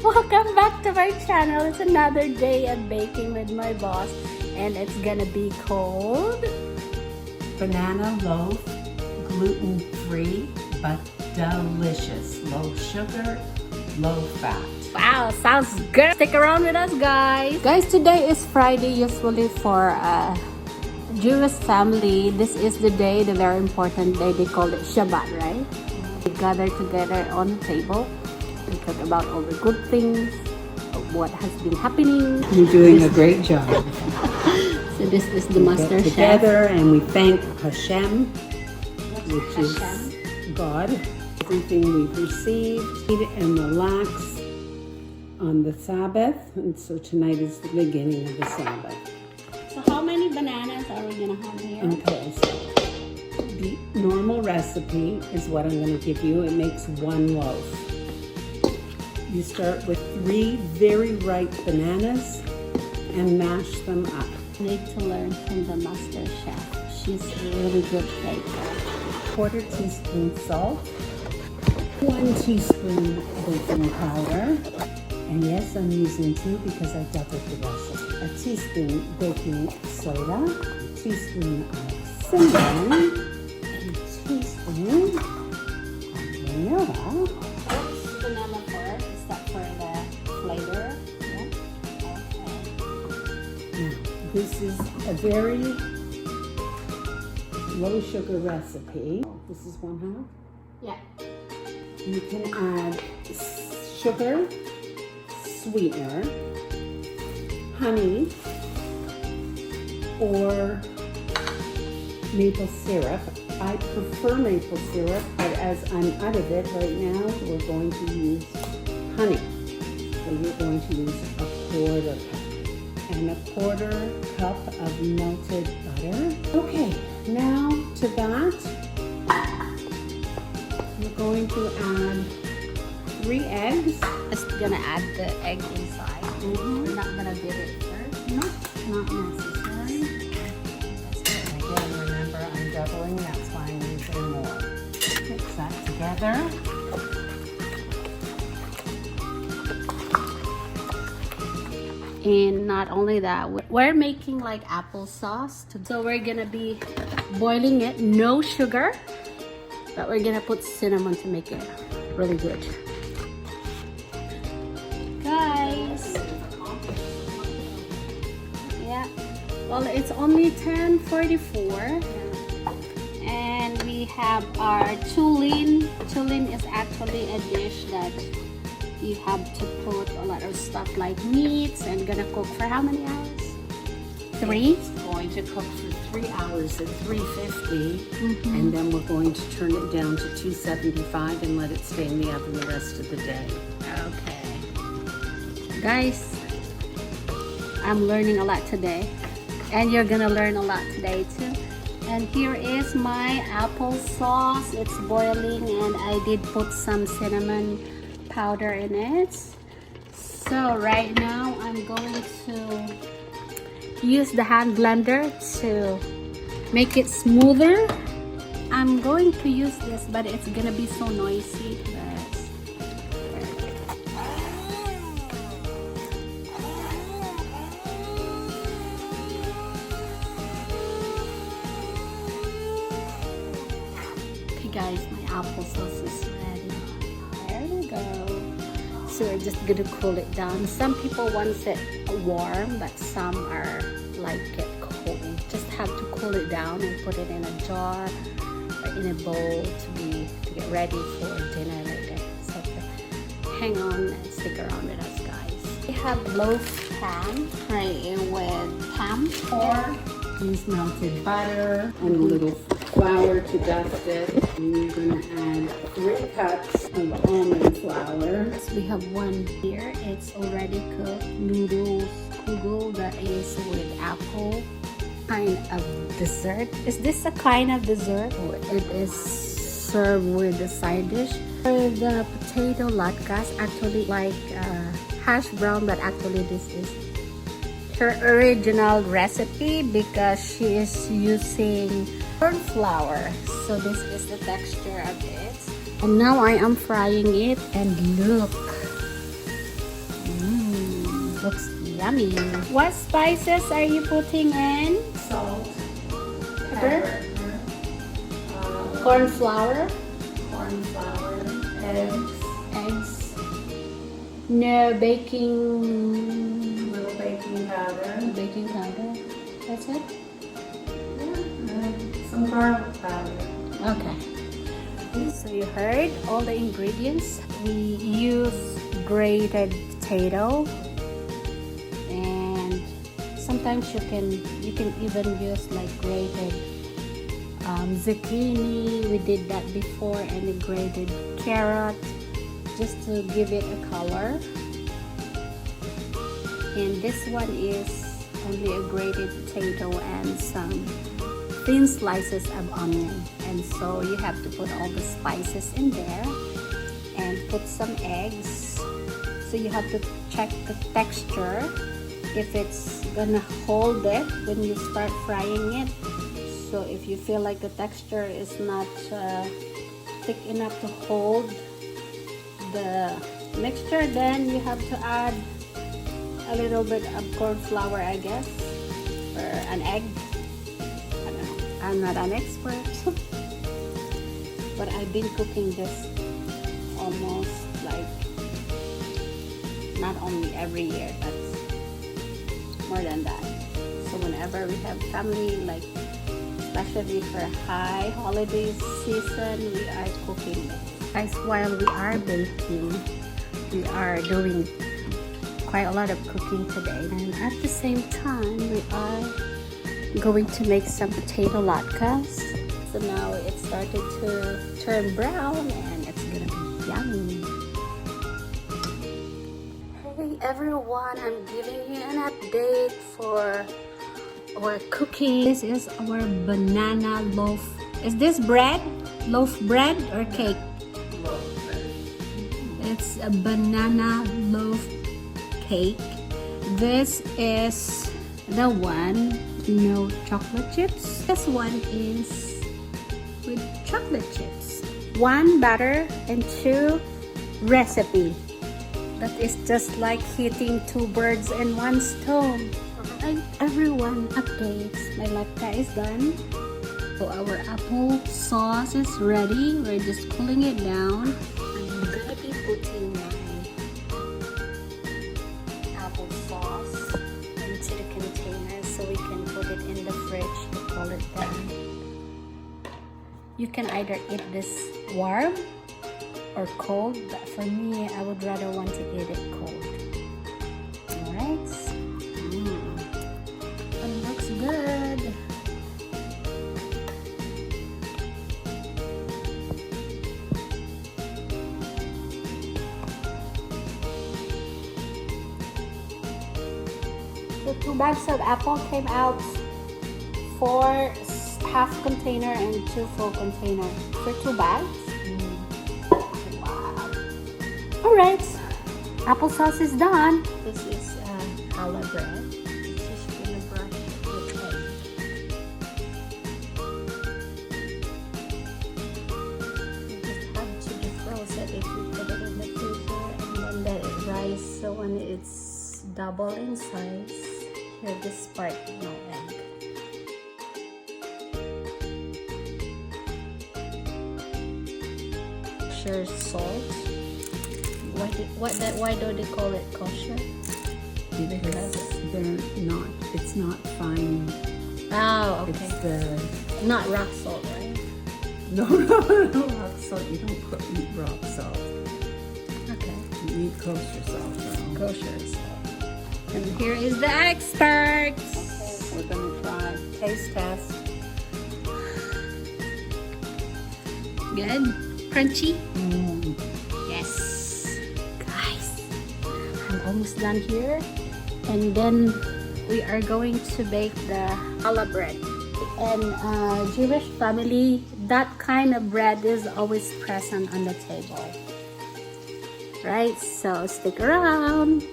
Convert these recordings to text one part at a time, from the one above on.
Welcome back to my channel. It's another day at baking with my boss, and it's gonna be called Banana loaf, gluten-free but delicious. Low sugar, low fat. wow, sounds good. Stick around with us, guys. Guys, today is Friday. Usually for Jewish family, this is the day, the very important day. They call it Shabbat, right? We gather together on the table. We talk about all the good things, what has been happening. You're doing a great job. So this is the master Get chef. together and we thank Hashem, which Hashem? is God. Everything we've received, eat and relax on the Sabbath. And so tonight is the beginning of the Sabbath. So how many bananas are we gonna have here? Okay, so the normal recipe is what I'm going to give you. It makes one loaf. You start with 3 very ripe bananas and mash them up. Need to learn from the master chef. She's a really good baker. 1/4 teaspoon salt, 1 teaspoon baking powder, and yes, I'm using 2 because I doubled the recipe. A teaspoon baking soda, a teaspoon of cinnamon, and a teaspoon of vanilla. What's vanilla for? Is that for the flavor? Yeah. Okay. Now, this is a very low sugar recipe. This is 1/2. Yeah. You can add sugar, sweetener, honey, or maple syrup. I prefer maple syrup, but as I'm out of it right now, we're going to use honey. So you're going to use a 1/4 cup and a 1/4 cup of melted butter. Okay, now to that, we're going to add 3 eggs. Just gonna add the egg inside. We're not gonna beat it first. No, not necessary. Again, remember I'm doubling, that's why I'm using more. Mix that together. And not only that, we're making like applesauce. So we're gonna be boiling it, no sugar, but we're gonna put cinnamon to make it really good. Guys, yeah, well, it's only 10:44, and we have our chulin. Chulin is actually a dish that you have to put a lot of stuff like meats, and gonna cook for how many hours? 3? It's going to cook for 3 hours at 350, and then we're going to turn it down to 275 and let it stay in the oven the rest of the day. Okay. Guys, I'm learning a lot today, and you're gonna learn a lot today too. And here is my applesauce. It's boiling, and I did put some cinnamon powder in it. So right now I'm going to use the hand blender to make it smoother. I'm going to use this, but it's gonna be so noisy. Okay guys, my applesauce is ready. There we go. So we're just gonna cool it down. Some people want it warm, but some are like it cold. Just have to cool it down and put it in a jar or in a bowl to get ready for dinner later. So hang on and stick around with us, guys. We have loaf pan right with ham or Use melted butter and a little flour to dust it. And you're going to add 3 cups of almond flour. we have one here. It's already cooked noodles kugel that is with apple, kind of dessert. Is this a kind of dessert? Or it is served with a side dish. For the potato latkes, actually like hash brown, but actually this is her original recipe because she is using corn flour. So this is the texture of it. And now I am frying it, and look, Looks yummy. What spices are you putting in? Salt, Pepper, corn flour, corn flour, eggs, eggs, no baking little baking powder, powder. That's it? some garlic powder. Okay. So you heard all the ingredients. We use grated potato, and sometimes you can even use like grated zucchini. We did that before, and a grated carrot just to give it a color. And this one is only a grated potato and some thin slices of onion. And so you have to put all the spices in there and put some eggs. So you have to check the texture if it's gonna hold it when you start frying it. So if you feel like the texture is not thick enough to hold the mixture, then you have to add a little bit of corn flour, I guess, or an egg. I don't know. I'm not an expert. But I've been cooking this almost like not only every year, but more than that. So whenever we have family, like especially for high holiday season, we are cooking this. Guys, while we are baking, we are doing quite a lot of cooking today, and at the same time we are going to make some potato latkes. So now it started to turn brown and it's gonna be yummy. Hey everyone, I'm giving you an update for our cooking. This is our banana loaf. Is this bread? Loaf bread or cake? It's a banana loaf cake. This is the one no chocolate chips. This one is with chocolate chips. 1 butter and 2 recipe. That is just like hitting 2 birds in 1 stone. Alright everyone, updates. My latke is done. So our apple sauce is ready. We're just cooling it down. I'm gonna be putting my apple sauce into the container so we can put it in the fridge to cool it down. You can either eat this warm or cold, but for me, I would rather want to eat it cold. Alright. It looks good. The 2 bags of apple came out for half container and 2 full container for 2 bags. Wow. Alright, applesauce is done. This is challah bread. Just gonna brush it with egg. You just have to defrost it if you put it in the freezer and then let it rise. So when it's double in size, here this part, no egg. Kosher salt. Why do they call it kosher? Because it's not fine. Oh, okay. It's the Not rock salt, right? no rock salt. You don't eat rock salt. Okay. You eat kosher salt. Though. Kosher salt. And here is the experts. Okay, we're gonna try taste test. Good. Crunchy. Mm. Yes. Guys, I'm almost done here. And then we are going to bake the challah bread. And Jewish family, that kind of bread is always present on the table. Right? So stick around.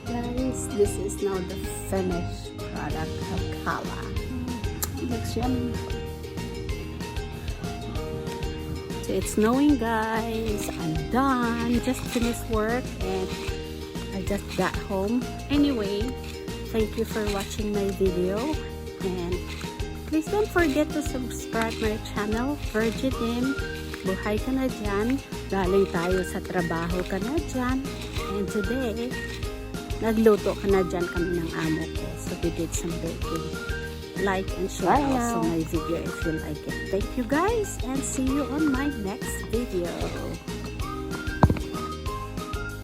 Guys, this is now the finished product of challah. Looks yummy. So it's snowing, guys. I'm done. Just finished work and I I just got home. Anyway, thank you for watching my video. And please don't forget to subscribe my channel, Virgin M. Buhay ka na dyan. Galing tayo sa trabaho ka na dyan. And today, nagluto ka na dyan kami ng amo ko. So we did some baking. Like and share also my video if you like it. Thank you guys and see you on my next video.